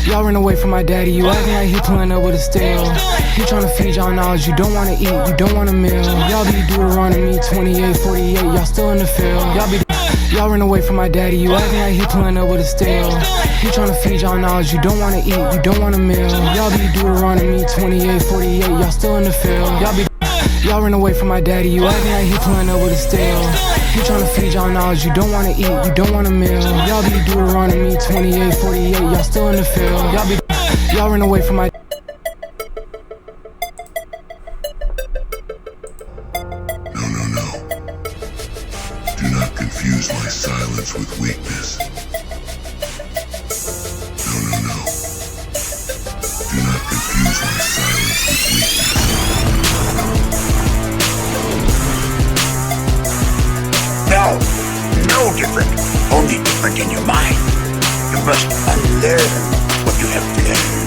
Y'all run away from my daddy, you acting like he pulling up with a stale. He tryna feed y'all knowledge, you don't wanna eat, you don't want a meal. Y'all be Deuteronomy 28, 48, y'all still in the field. Y'all run away from my daddy, you acting like he pulling up with a stale. He tryna feed y'all knowledge, you don't wanna eat, you don't want a meal. Y'all be Deuteronomy 28, 48, y'all still in the field. Y'all run away from my daddy, you acting like he pulling up with a stale. He tryna feed y'all knowledge, you don't wanna eat, you don't want a meal. Y'all be Deuteronomy 28, 48, y'all still in the field. Y'all run away from my No. Do not confuse my silence with weakness. No. Do not confuse my silence with weakness. No different. Only different in your mind. You must unlearn what you have learned.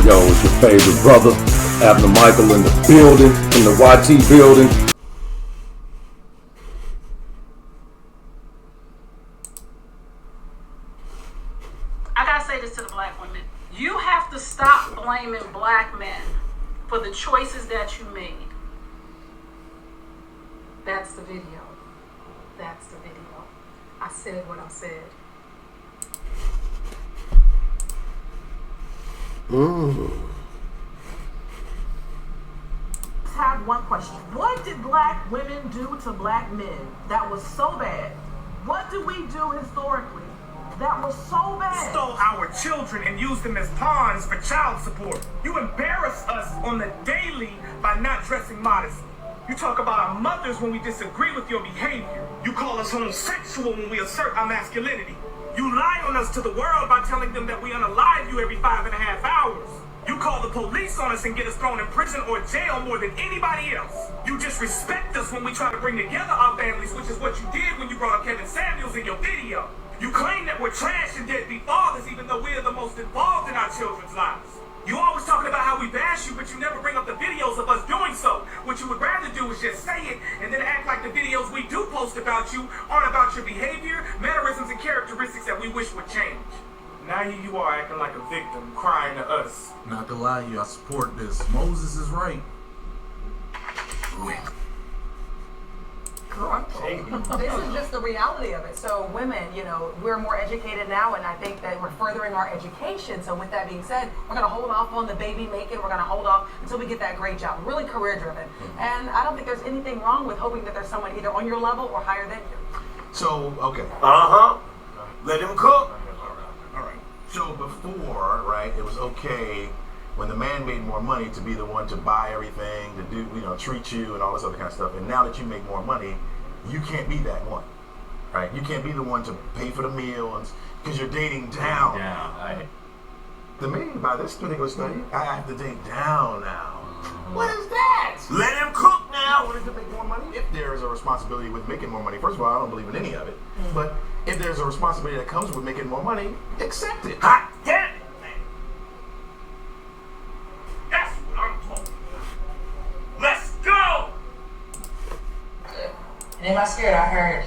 Yo, it's your favorite brother, Abner Michael in the building, in the YT building. I gotta say this to the black women. You have to stop blaming black men for the choices that you made. That's the video. That's the video. I said what I said. I have one question. What did black women do to black men that was so bad? What do we do historically that was so bad? Stole our children and used them as pawns for child support. You embarrass us on the daily by not dressing modestly. You talk about our mothers when we disagree with your behavior. You call us homosexual when we assert our masculinity. You lie on us to the world by telling them that we unalive you every 5.5 hours. You call the police on us and get us thrown in prison or jail more than anybody else. You disrespect us when we try to bring together our families, which is what you did when you brought up Kevin Samuels in your video. You claim that we're trash and deadbeat fathers even though we're the most involved in our children's lives. You always talking about how we bash you, but you never bring up the videos of us doing so. What you would rather do is just say it and then act like the videos we do post about you aren't about your behavior, mannerisms, and characteristics that we wish would change. Now you are acting like a victim, crying to us. Not to lie to you, I support this. Moses is right. This is just the reality of it. So women, we're more educated now, and I think that we're furthering our education. So with that being said, we're going to hold off on the baby making. We're going to hold off until we get that great job. Really career driven. And I don't think there's anything wrong with hoping that there's someone either on your level or higher than you. So, okay. Let him cook. All right. So before, right, it was okay when the man made more money to be the one to buy everything, to do, treat you and all this other kind of stuff. And now that you make more money, you can't be that one, right? You can't be the one to pay for the meal because you're dating down. The man, by this particular study, I have to date down now. What is that? Let him cook now. I wanted to make more money. If there is a responsibility with making more money, first of all, I don't believe in any of it. But if there's a responsibility that comes with making more money, accept it. Hot damn it, man. That's what I'm talking about. Let's go. And in my spirit, I heard,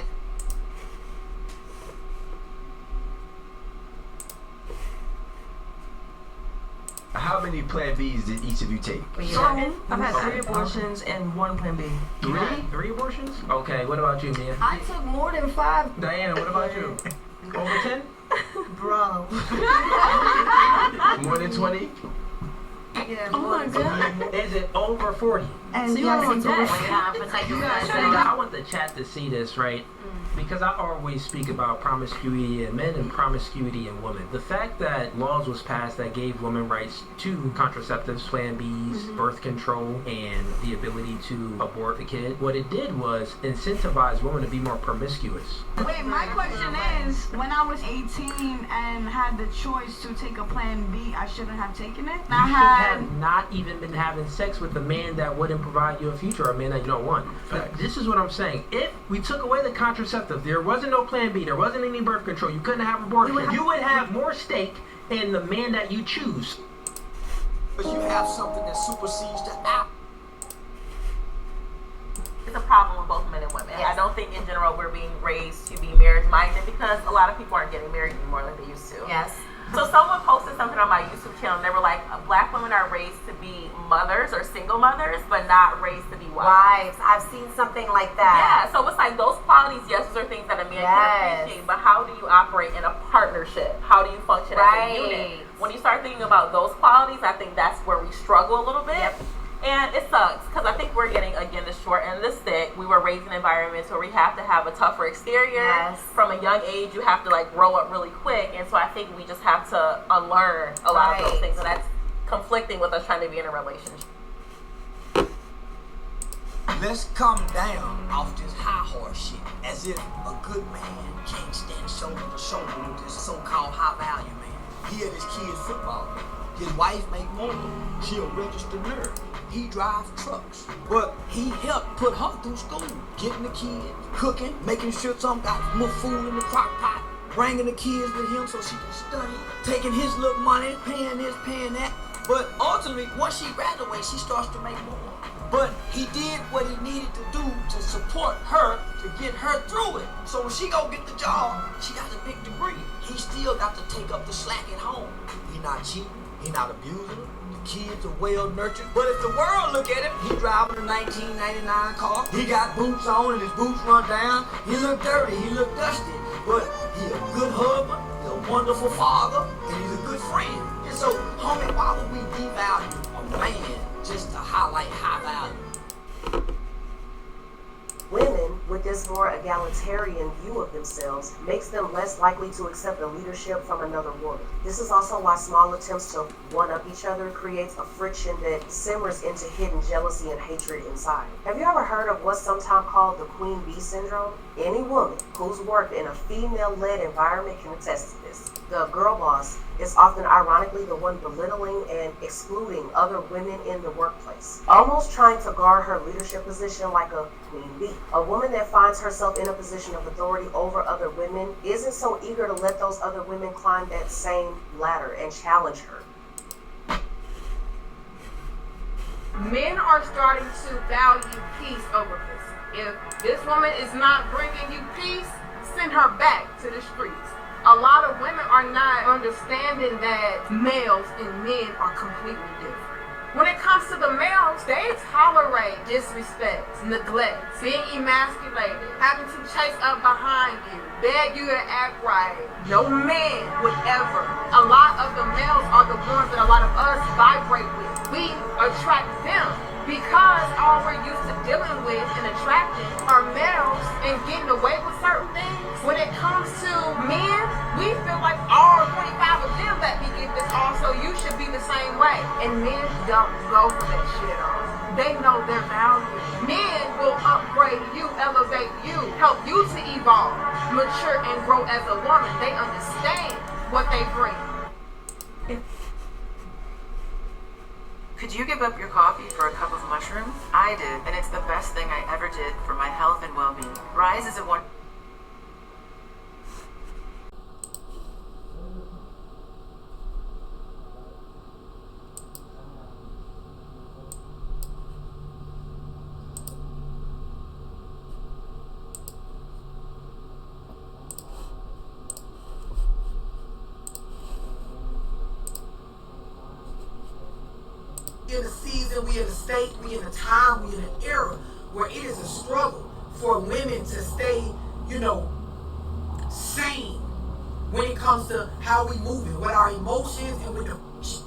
How many Plan Bs did each of you take? I've had 3 abortions and 1 Plan B. Three abortions? Okay, what about you, Mia? I took more than 5. Diana, what about you? Over 10? Bro. More than 20? Yeah, Oh my God. Is it over 40? And So you yes, want it's to over. I want the chat to see this, right? Because I always speak about promiscuity in men and promiscuity in women. The fact that laws was passed that gave women rights to contraceptives, Plan Bs, birth control, and the ability to abort the kid, what it did was incentivize women to be more promiscuous. Wait, my question is, when I was 18 and had the choice to take a Plan B, I shouldn't have taken it? You should have not even been having sex with a man that wouldn't provide you a future, or a man that you don't want. This is what I'm saying. If we took away the contraceptive, there wasn't no Plan B, there wasn't any birth control, you couldn't have abortion, you would have more stake in the man that you choose. But you have something that supersedes the app. It's a problem with both men and women. I don't think in general we're being raised to be marriage minded because a lot of people aren't getting married anymore like they used to. Yes. So someone posted something on my YouTube channel and they were like, black women are raised to be mothers or single mothers, but not raised to be wives. I've seen something like that. Yeah, so it's like those qualities, yes, those are things that a man can appreciate, but how do you operate in a partnership? How do you function as a unit? When you start thinking about those qualities, I think that's where we struggle a little bit. And it sucks because I think we're getting, again, the short end of the stick. We were raised in environments where we have to have a tougher exterior. From a young age, you have to like grow up really quick. And so I think we just have to unlearn a lot of those things. And that's conflicting with us trying to be in a relationship. Let's come down off this high horse shit as if a good man can't stand shoulder to shoulder with this so-called high value man. He had his kid's football. His wife make more. She a registered nurse. He drives trucks. But he helped put her through school. Getting the kids, cooking, making sure some got more food in the crock pot, bringing the kids with him so she can study, taking his little money, paying this, paying that. But ultimately, once she graduates, she starts to make more. But he did what he needed to do to support her, to get her through it. So when she go get the job, she got a big degree. He still got to take up the slack at home. He not cheating, he not abusing her. The kids are well nurtured. But if the world look at him, he driving a 1999 car. He got boots on and his boots run down. He look dirty, he look dusty. But he a good husband, he's a wonderful father, and he's a good friend. And so, homie, why would we devalue a man just to highlight high value? Women, with this more egalitarian view of themselves, makes them less likely to accept a leadership from another woman. This is also why small attempts to one-up each other creates a friction that simmers into hidden jealousy and hatred inside. Have you ever heard of what's sometimes called the Queen Bee Syndrome? Any woman who's worked in a female-led environment can attest to this. The girl boss is often ironically the one belittling and excluding other women in the workplace, almost trying to guard her leadership position like a queen bee. A woman that finds herself in a position of authority over other women isn't so eager to let those other women climb that same ladder and challenge her. Men are starting to value peace over this. If this woman is not bringing you peace, send her back to the streets. A lot of women are not understanding that males and men are completely different. When it comes to the males, they tolerate disrespect, neglect, being emasculated, having to chase up behind you, beg you to act right. No man would ever. A lot of the males are the ones that a lot of us vibrate with. We attract them because all we're used to dealing with and attracting are males and getting away with certain things. When it comes to men, we feel like all 25 of them let me get this also. You should be the same way. And men don't go for that shit at all. They know their value. Men will upgrade you, elevate you, help you to evolve, mature, and grow as a woman. They understand what they bring. Could you give up your coffee for a cup of mushrooms? I did, and it's the best thing I ever did for my health and well-being. Rise is a one. in a season, we in a state, we in a time, we in an era where it is a struggle for women to stay, sane when it comes to how we moving, with our emotions and with the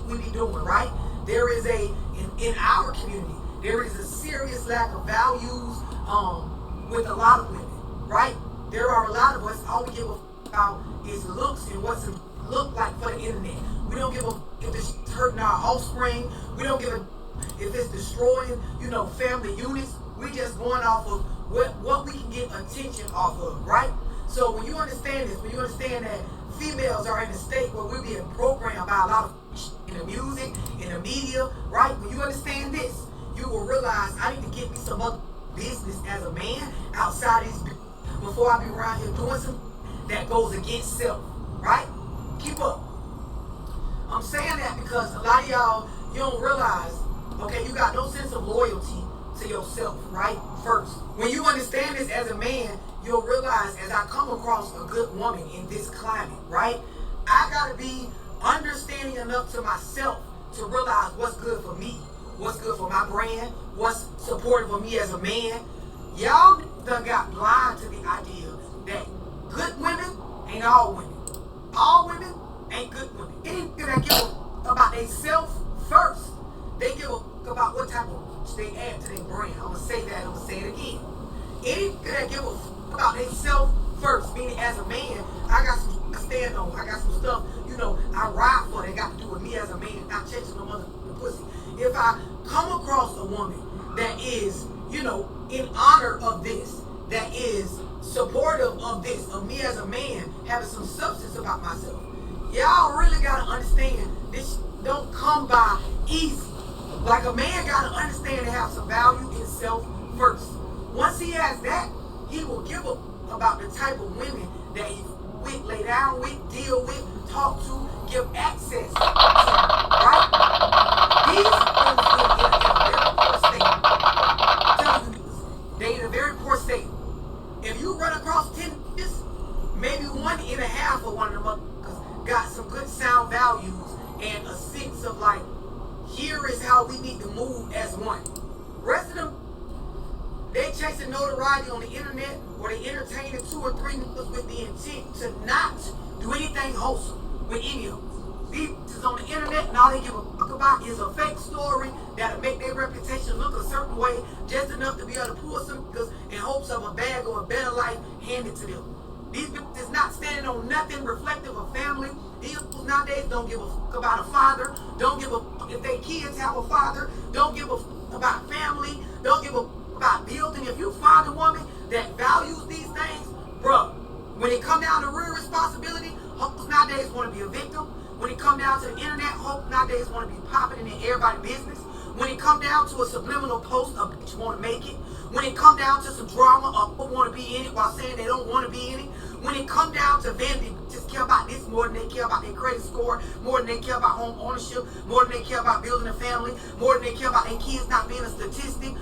we be doing, right? There is in our community, there is a serious lack of values with a lot of women, right? There are a lot of us, all we give a about is looks and what's it look like for the internet. We don't give a if it's hurting our offspring. We don't give a if it's destroying, family units. We just going off of what we can get attention off of, right? So when you understand this, when you understand that females are in a state where we're being programmed by a lot of in the music, in the media, right? When you understand this, you will realize I need to get me some other business as a man outside these before I be around here doing some that goes against self, right? Keep up. I'm saying that because a lot of y'all, you don't realize, okay, you got no sense of loyalty to yourself, right? First, when you understand this as a man, you'll realize as I come across a good woman in this climate, right? I gotta be understanding enough to myself to realize what's good for me, what's good for my brand, what's supportive of me as a man. Y'all done got blind to the idea that good women ain't all women. All women ain't good women. Anything that give a about they self first, they give a about what type of they add to their brand. I'm gonna say that, I'm gonna say it again. Anything that give a about they self first, meaning as a man, I got some to stand on. I got some stuff, I ride for that got to do with me as a man, not chasing no mother pussy. If I come across a woman that is, in honor of this, that is supportive of this, of me as a man, having some substance about myself, y'all really gotta understand this don't come by easy. Like a man gotta understand and have some value in self first. Once he has that, he will give up about the type of women that he with, lay down with, deal with, talk to, give access to, right? These women they in a very poor state. If you run across 10 maybe 1.5 of one of them got some good sound values and a sense of like, here is how we need to move as one. Rest of them, they chasing notoriety on the internet, or they entertaining 2 or 3 niggas with the intent to not do anything wholesome with any of them. These is on the internet, and all they give a fuck about is a fake story that'll make their reputation look a certain way, just enough to be able to pull some niggas in hopes of a bag or a better life handed to them. These bitches is not standing on nothing reflective of family. These people nowadays don't give a fuck about a father, don't give a fuck if their kids have a father, don't give a fuck about family, don't give a fuck about building. If you find a woman that values these things, bruh, when it come down to real responsibility, hoes nowadays want to be a victim. When it come down to the internet, hoes nowadays want to be popping in everybody's business. When it come down to a subliminal post, a bitch want to make it. When it come down to some drama, a hoe want to be in it while saying they don't want to be in it. When it come down to vanity, just care about this more than they care about their credit score, more than they care about home ownership, more than they care about building a family, more than they care about their kids not being a statistic.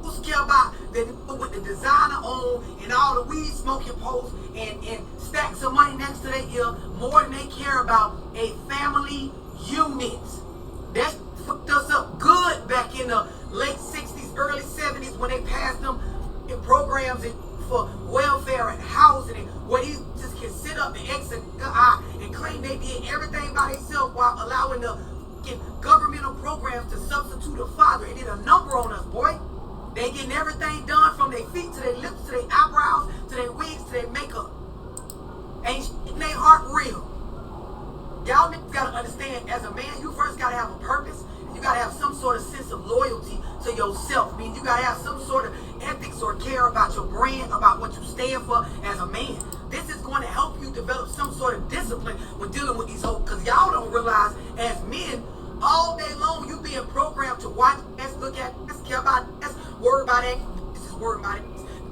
Who's care about the with the designer on and all the weed smoking posts and stacks of money next to their ear, more than they care about a family unit. That fucked us up good back in the late 60s, early 70s when they passed them in programs for welfare and housing, and where these just can sit up and exit eye and claim they did everything by themselves while allowing the governmental programs to substitute a father. It did a number on us, boy. They getting everything done from their feet to their lips to their eyebrows to their wigs to their makeup. Ain't shit in their heart real. Y'all niggas gotta understand, as a man, you first gotta have a purpose. You gotta have some sort of sense of loyalty to yourself. I mean, you gotta have some sort of ethics or care about your brand, about what you stand for as a man. This is going to help you develop some sort of discipline when dealing with these hoes. Because y'all don't realize, as men, all day long, you being programmed to watch this, look at this, care about this, worry about it. This is worried about it.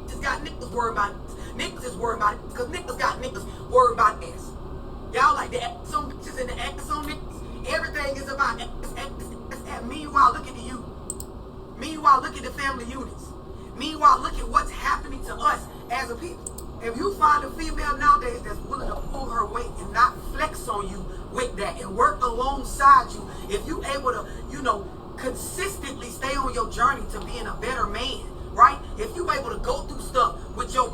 Just got niggas worried about it. Niggas is worried about it. Because niggas got niggas worried about this. Y'all like the ass on bitches and the ass on niggas. Everything is about ass. Meanwhile, look at you. Meanwhile, look at the family units. Meanwhile, look at what's happening to us as a people. If you find a female nowadays that's willing to pull her weight and not flex on you with that and work alongside you, if you able to, consistently stay on your journey to being a better man, right? If you able to go through stuff with your,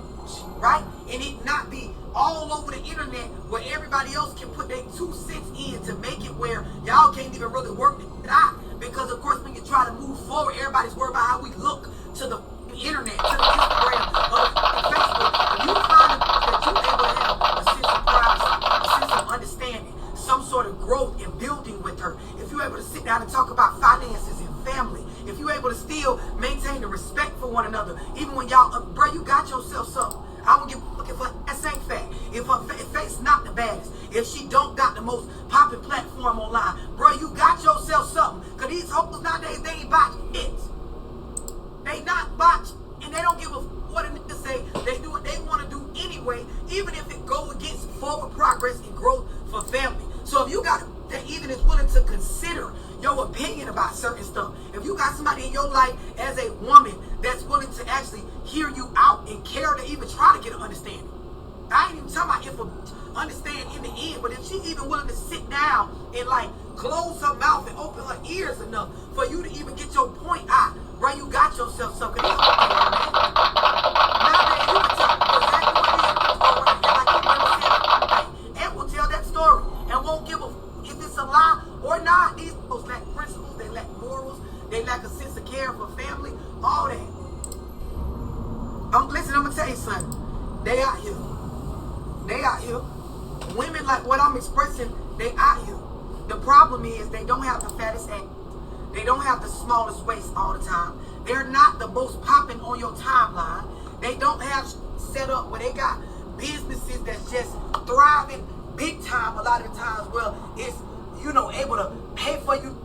right? And it not be all over the internet where everybody else can put their 2 cents in to make it where y'all can't even really work it out. Because of course when you try to move forward, everybody's worried about how we look to the internet, to the Instagram, or the Facebook. If you find that you're able to have a sense of privacy, a sense of understanding, some sort of growth and building with her, if you're able to sit down and talk about finances and family, if you're able to still maintain the respect for one another, even when y'all, bro, you got yourself something. I don't give a fuck if her ass ain't fat, if her face not the baddest, if she don't got the most popping platform online, bro, you got yourself something. Cause these hoes nowadays, they ain't botch it. They not botch, and they don't give a fuck what a nigga say. They do what they want to do anyway, even if it go against forward progress and growth for family. So if you got that even is willing to consider your opinion about certain stuff, if you got somebody in your life as a woman that's willing to actually hear you out and care to even try to get an understanding. I ain't even talking about if a understand in the end, but if she even willing to sit down and like close her mouth and open her ears enough for you to even get your point out, right? You got yourself something. Nowadays you can tell exactly what it is. And will tell that story and won't give a if it's a lie or not. These folks lack principles, they lack morals, they lack a sense of care for family, all that. Listen, I'm gonna tell you something. They out here. They out here. Women like what I'm expressing, they out here. The problem is they don't have the fattest ass. They don't have the smallest waist all the time. They're not the most popping on your timeline. They don't have set up where they got businesses that's just thriving big time a lot of the times. Well, it's, you know, able to pay for you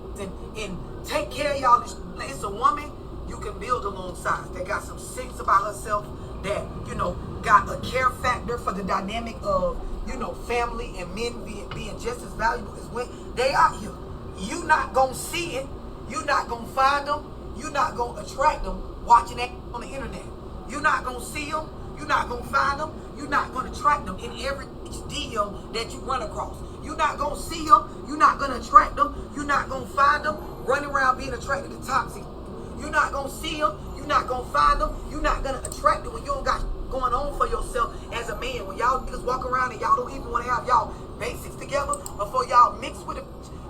and take care of y'all. It's a woman you can build alongside. They got some sense about herself that, you know, got a care factor for the dynamic of, you know, family and men being just as valuable as women. They out here. You not gonna see it. You not gonna find them. You not gonna attract them watching that on the internet. You not gonna see them. You not gonna find them. You not gonna attract them in every deal that you run across. You not gonna see them. You not gonna attract them. You not gonna find them running around being attracted to toxic. You not gonna see them. You not gonna find them. You not gonna attract them when you don't got going on for yourself as a man. When y'all niggas walk around and y'all don't even want to have y'all basics together before y'all mix with it,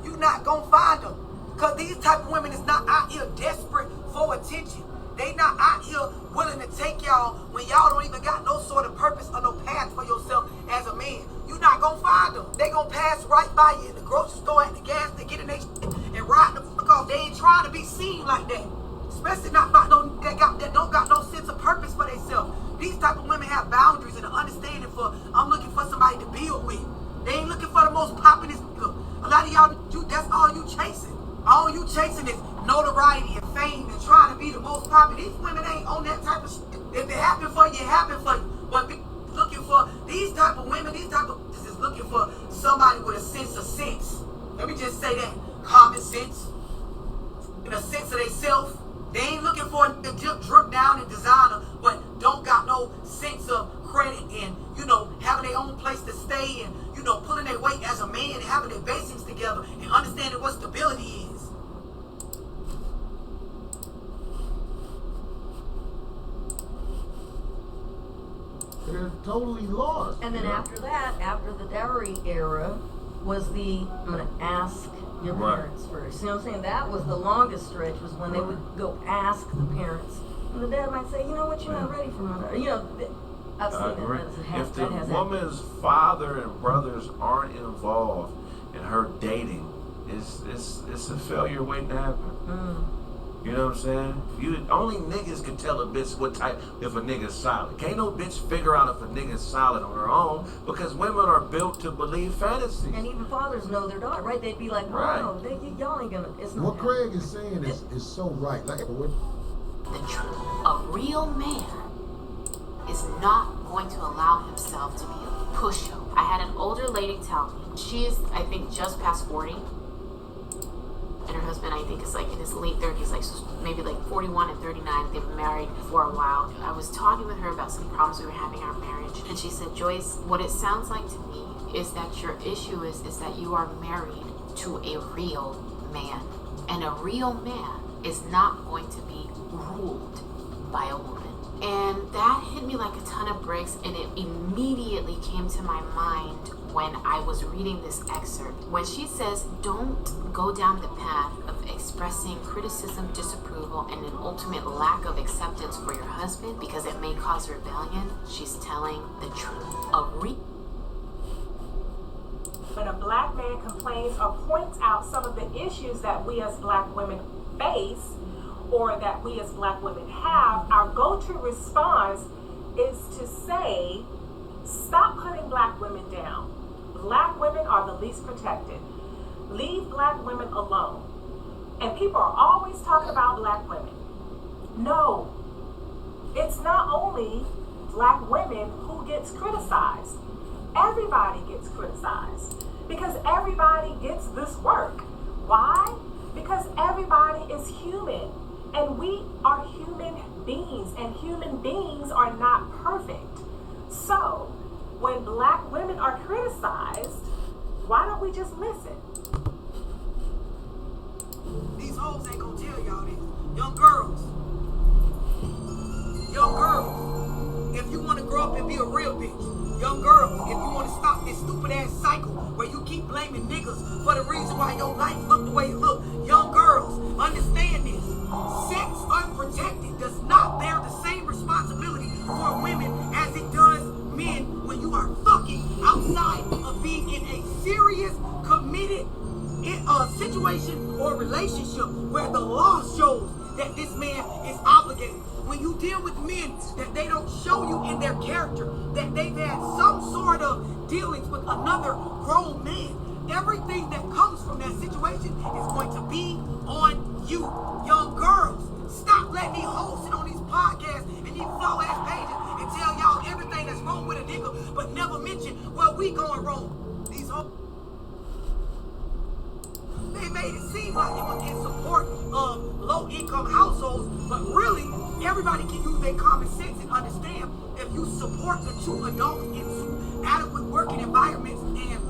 you not gonna find them. Because these type of women is not out here desperate for attention. They not out here willing to take y'all when y'all don't even got no sort of purpose or no path for yourself as a man. You not gonna find them. They gonna pass right by you in the grocery store, at the gas, they get in their shit and ride the fuck off. They ain't trying to be seen like that. Especially not by no that don't got no sense of purpose for themselves. These type of women have boundaries and an understanding for, I'm looking for somebody to build with. They ain't looking for the most poppin'est nigga. A lot of y'all, that's all you chasing. All you chasing is notoriety and fame and trying to be the most popular. These women ain't on that type of shit. If it happen for you, it happen for you. But be looking for these type of women, these type of is looking for somebody with a sense of sense. Let me just say that. Common sense. In a sense of themselves. They ain't looking for a drip down in designer, but don't got no sense of credit and, you know, having their own place to stay and, you know, pulling their weight as a man and having their basics together and understanding what stability is. They're totally lost. And then after that, after the dowry era, was the, I'm going to ask your parents first. You know what I'm saying? That was the longest stretch, was when they would go ask the parents. And the dad might say, you know what, you're not ready for my daughter. You know, I've seen that. If the woman's father and brothers aren't involved in her dating, it's a failure waiting to happen. You know what I'm saying? Only niggas can tell a bitch what type, if a nigga's solid. Can't no bitch figure out if a nigga's solid on her own, because women are built to believe fantasy. And even fathers know their daughter, right? They'd be like, oh, no, y'all ain't gonna, it's not What happening. Craig is saying is so right. Like, The truth. A real man is not going to allow himself to be a pushover. I had an older lady tell me, she is, I think, just past 40. And her husband, I think, is like in his late 30s, like maybe like 41 and 39. They've been married for a while. I was talking with her about some problems we were having in our marriage. And she said, Joyce, what it sounds like to me is that your issue is that you are married to a real man. And a real man is not going to be ruled by a woman. And that hit me like a ton of bricks, and it immediately came to my mind when I was reading this excerpt. When she says, don't go down the path of expressing criticism, disapproval, and an ultimate lack of acceptance for your husband because it may cause rebellion, she's telling the truth. When a black man complains or points out some of the issues that we as black women face or that we as black women have, our go-to response is to say, stop putting black women down. Black women are the least protected. Leave black women alone. And people are always talking about black women. No, it's not only black women who gets criticized. Everybody gets criticized because everybody gets this work. Why? Because everybody is human and we are human beings, and human beings are not perfect. So when black women are criticized, why don't we just listen? These hoes ain't gonna tell y'all this. Young girls, if you wanna grow up and be a real bitch, young girls, if you wanna stop this stupid ass cycle where you keep blaming niggas for the reason why your life look the way it look, young girls, understand this. Sex unprotected does not bear the same responsibility for women as it does men when you are fucking outside of being in a serious, committed situation or relationship where the law shows that this man is obligated. When you deal with men that they don't show you in their character that they've had some sort of dealings with another grown man, everything that comes from that situation is going to be on you. Young girls, stop letting me host it on these podcasts and these flow ass pages and tell y'all everything that's wrong with a nigga, but never mention where we going wrong. These hoes, they made it seem like it was in support of low-income households, but really, everybody can use their common sense and understand if you support the two adults into adequate working environments and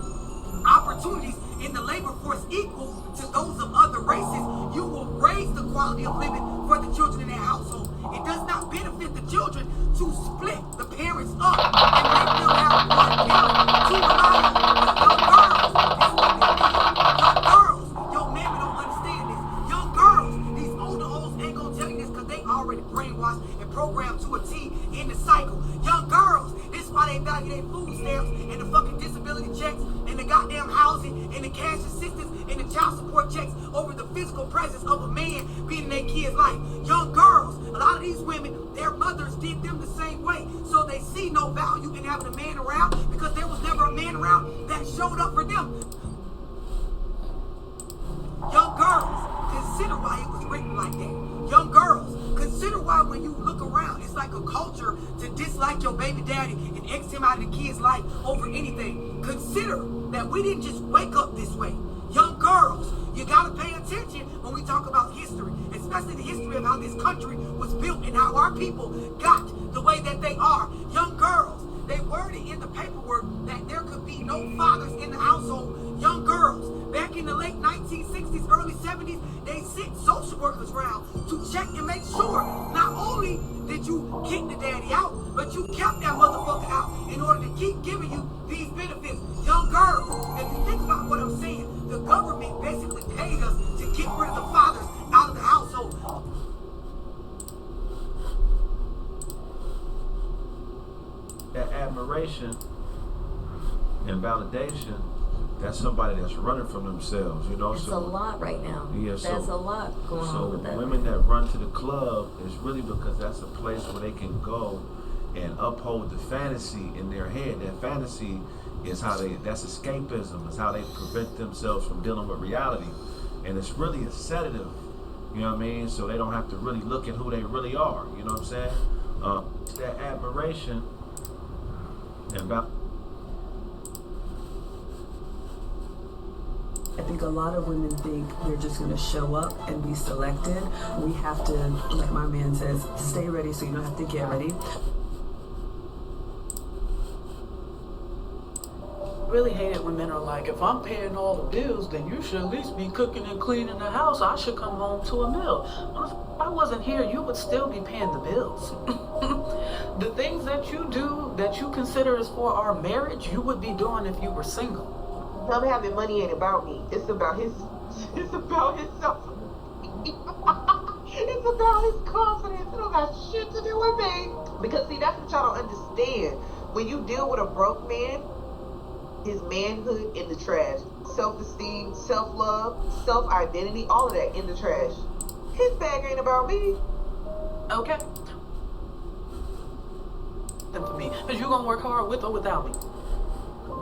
opportunities in the labor force equal to those of other races, you will raise the quality of living for the children in their household. It does not benefit the children to split the parents up and make them have one parent to rely on. Young girls, this is what they need. Young girls, your men don't understand this. Young girls, these older hoes ain't gonna tell you this because they already brainwashed and programmed to a T in the cycle. Young girls, this is why they value their food stamps and the fucking disability checks and the goddamn housing and the cash assistance and the child support checks over the physical presence of a man being in their kid's life. Young girls, a lot of these women, their mothers did them the same way, so they see no value in having a man around because there was never a man around that showed up for them. Young girls, consider why it was written like that. Young girls, consider why when you look around, it's like a culture to dislike your baby daddy and X him out of the kid's life over anything. Consider that we didn't just wake up this way. Young girls, you gotta pay attention when we talk about history, especially the history of how this country was built and how our people got the way that they are. Young girls, they worded in the paperwork that there could be no fathers in the household. Young girls, back in the late 1960s, early 70s, they sent social workers around to check and make sure not only did you kick the daddy out, but you kept that motherfucker out in order to keep giving you these benefits. Young girls, if you think about what I'm saying, the government basically paid us to get rid of the fathers out of the household. That admiration and validation, that's somebody that's running from themselves, you know. It's a lot right now. Yeah, there's a lot going on with that. So women that run to the club is really because that's a place where they can go and uphold the fantasy in their head. That fantasy is how that's escapism. It's how they prevent themselves from dealing with reality. And it's really a sedative, you know what I mean? So they don't have to really look at who they really are, you know what I'm saying? That admiration and about. I think a lot of women think we're just going to show up and be selected. We have to, like my man says, stay ready so you don't have to get ready. really hate it when men are like, if I'm paying all the bills, then you should at least be cooking and cleaning the house. I should come home to a meal. Well, if I wasn't here, you would still be paying the bills. The things that you do that you consider is for our marriage, you would be doing if you were single. Him having money ain't about me. It's about his. It's about his self. It's about his confidence. It don't got shit to do with me. Because see, that's what y'all don't understand. When you deal with a broke man, his manhood in the trash, self-esteem, self-love, self-identity, all of that in the trash. His bag ain't about me. Okay. For me, because you're gonna work hard with or without me.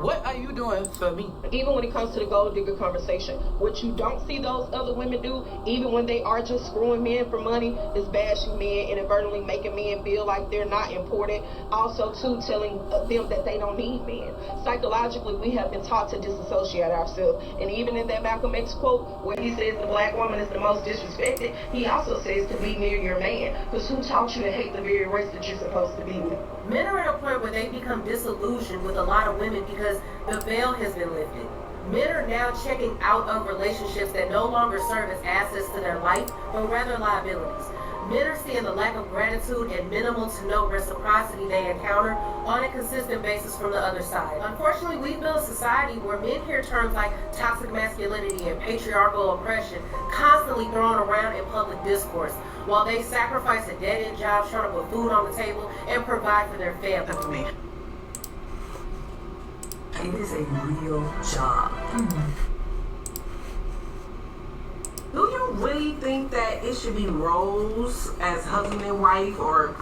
What are you doing for me? Even when it comes to the gold digger conversation, what you don't see those other women do, even when they are just screwing men for money, is bashing men, inadvertently making men feel like they're not important. Also, too, telling them that they don't need men. Psychologically, we have been taught to disassociate ourselves. And even in that Malcolm X quote, where he says the black woman is the most disrespected, he also says to be near your man. Because who taught you to hate the very race that you're supposed to be with? Men are at a point where they become disillusioned with a lot of women because the veil has been lifted. Men are now checking out of relationships that no longer serve as assets to their life, but rather liabilities. Men are seeing the lack of gratitude and minimal to no reciprocity they encounter on a consistent basis from the other side. Unfortunately, we build a society where men hear terms like toxic masculinity and patriarchal oppression constantly thrown around in public discourse, while they sacrifice a dead-end job trying to put food on the table and provide for their family. It is a real job. Do you really think that it should be roles as husband and wife, or,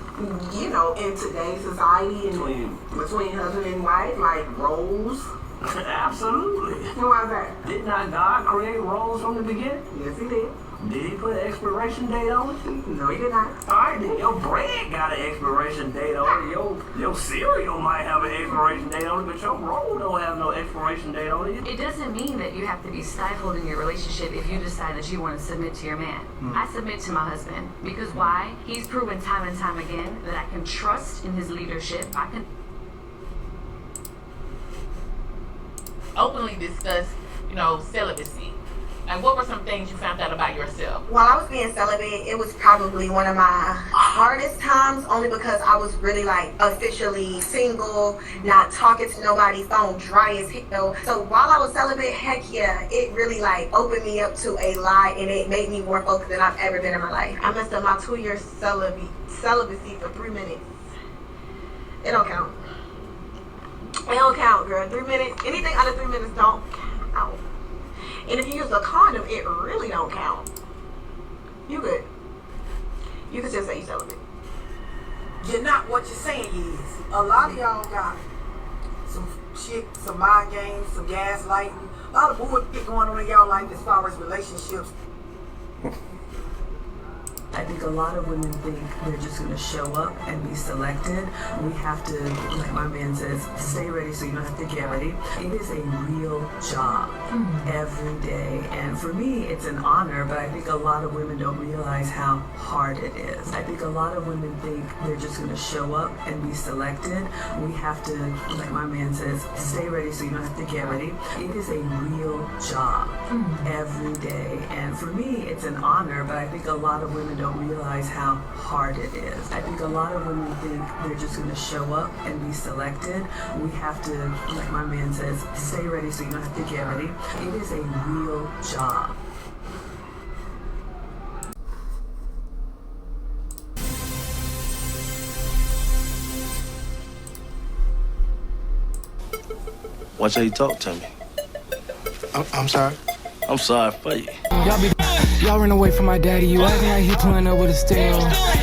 you know, in today's society, and between husband and wife, like roles? Absolutely. Why is that? Did not God create roles from the beginning? Yes, he did. Did he put an expiration date on it? No, he did not. Alright, then your bread got an expiration date on it. Your cereal might have an expiration date on it, but your roll don't have no expiration date on it. It doesn't mean that you have to be stifled in your relationship if you decide that you want to submit to your man. I submit to my husband because why? He's proven time and time again that I can trust in his leadership. I can openly discuss, celibacy. Like, what were some things you found out about yourself? While I was being celibate, it was probably one of my hardest times, only because I was really officially single, not talking to nobody, phone dry as hell. So while I was celibate, heck yeah, it really opened me up to a lot, and it made me more focused than I've ever been in my life. I messed up my 2-year celibacy for 3 minutes. It don't count. It don't count, girl. 3 minutes, anything under 3 minutes don't count. And if you use a condom, it really don't count. You good. You can just say you celibate. You're not what you're saying you is. A lot of y'all got some shit, some mind games, some gaslighting. A lot of bullshit going on in y'all life as far as relationships. I think a lot of women think they're just going to show up and be selected. We have to, like my man says, stay ready so you don't have to get ready. It is a real job every day. And for me, it's an honor, but I think a lot of women don't realize how hard it is. I think a lot of women think they're just going to show up and be selected. We have to, like my man says, stay ready so you don't have to get ready. It is a real job every day. And for me, it's an honor, but I think a lot of women don't realize how hard it is. I think a lot of women think they're just going to show up and be selected. We have to, like my man says, stay ready so you don't have to get ready. It is a real job. Watch how you talk to me. I'm sorry. I'm sorry for you. Y'all run away from my daddy. You acting like he pulling up with a stale.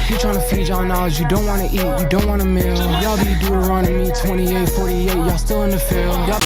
He tryna feed y'all knowledge. You don't wanna eat. You don't want a meal. Y'all be Deuteronomy 28, 48. Y'all still in the field. Y'all